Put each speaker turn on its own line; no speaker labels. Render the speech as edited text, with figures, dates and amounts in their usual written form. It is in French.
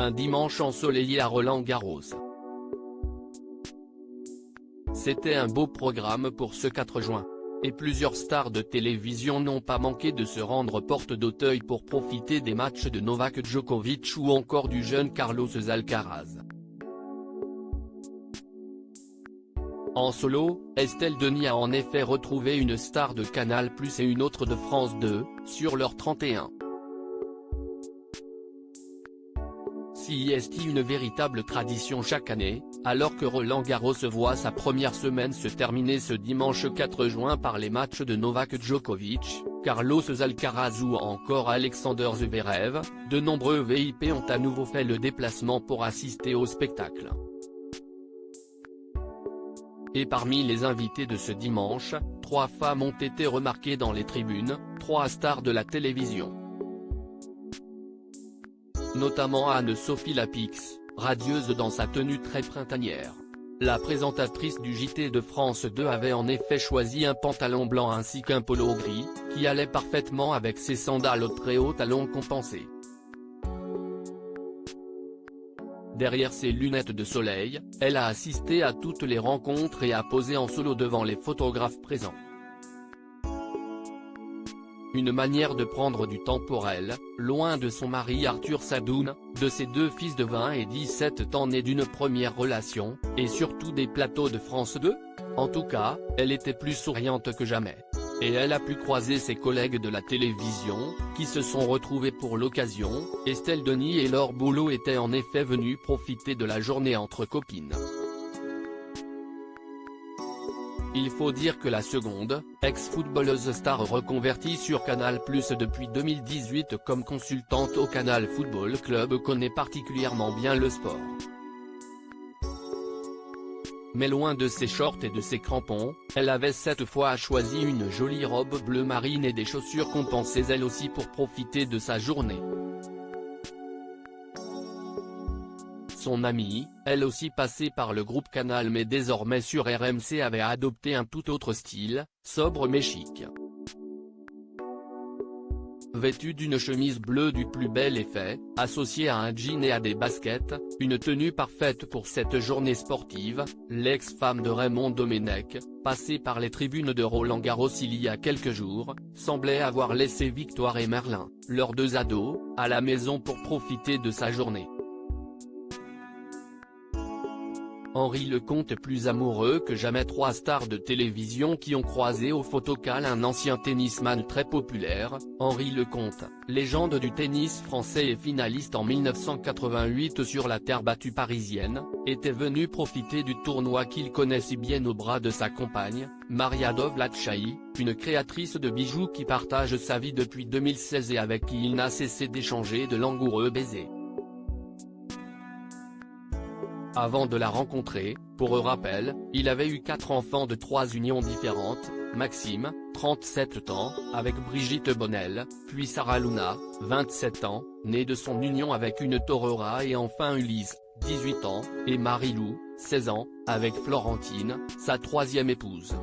Un dimanche ensoleillé à Roland-Garros. C'était un beau programme pour ce 4 juin. Et plusieurs stars de télévision n'ont pas manqué de se rendre porte d'Auteuil pour profiter des matchs de Novak Djokovic ou encore du jeune Carlos Alcaraz. En solo, Estelle Denis a en effet retrouvé une star de Canal+ et une autre de France 2, sur leur 31. C'est une véritable tradition chaque année, alors que Roland-Garros voit sa première semaine se terminer ce dimanche 4 juin par les matchs de Novak Djokovic, Carlos Alcaraz ou encore Alexander Zverev. De nombreux VIP ont à nouveau fait le déplacement pour assister au spectacle. Et parmi les invités de ce dimanche, 3 femmes ont été remarquées dans les tribunes, 3 stars de la télévision. Notamment Anne-Sophie Lapix, radieuse dans sa tenue très printanière. La présentatrice du JT de France 2 avait en effet choisi un pantalon blanc ainsi qu'un polo gris, qui allait parfaitement avec ses sandales aux très hauts talons compensés. Derrière ses lunettes de soleil, elle a assisté à toutes les rencontres et a posé en solo devant les photographes présents. Une manière de prendre du temps pour elle, loin de son mari Arthur Sadoun, de ses 2 fils de 20 et 17 ans nés d'une première relation, et surtout des plateaux de France 2. En tout cas, elle était plus souriante que jamais. Et elle a pu croiser ses collègues de la télévision, qui se sont retrouvés pour l'occasion. Estelle Denis et Laure Boulot étaient en effet venues profiter de la journée entre copines. Il faut dire que la seconde, ex-footballeuse star reconvertie sur Canal+ depuis 2018 comme consultante au Canal Football Club, connaît particulièrement bien le sport. Mais loin de ses shorts et de ses crampons, elle avait cette fois choisi une jolie robe bleu marine et des chaussures compensées elle aussi pour profiter de sa journée. Son amie, elle aussi passée par le groupe Canal mais désormais sur RMC, avait adopté un tout autre style, sobre mais chic. Vêtue d'une chemise bleue du plus bel effet, associée à un jean et à des baskets, une tenue parfaite pour cette journée sportive, l'ex-femme de Raymond Domenech, passée par les tribunes de Roland-Garros il y a quelques jours, semblait avoir laissé Victoire et Merlin, leurs 2 ados, à la maison pour profiter de sa journée. Henri Lecomte plus amoureux que jamais. 3 stars de télévision qui ont croisé au photocall un ancien tennisman très populaire. Henri Lecomte, légende du tennis français et finaliste en 1988 sur la terre battue parisienne, était venu profiter du tournoi qu'il connaît si bien au bras de sa compagne, Maria Dovlatchaï, une créatrice de bijoux qui partage sa vie depuis 2016 et avec qui il n'a cessé d'échanger de langoureux baisers. Avant de la rencontrer, pour rappel, il avait eu 4 enfants de 3 unions différentes, Maxime, 37 ans, avec Brigitte Bonnel, puis Sarah Luna, 27 ans, née de son union avec une Torera, et enfin Ulysse, 18 ans, et Marie-Lou, 16 ans, avec Florentine, sa 3e épouse.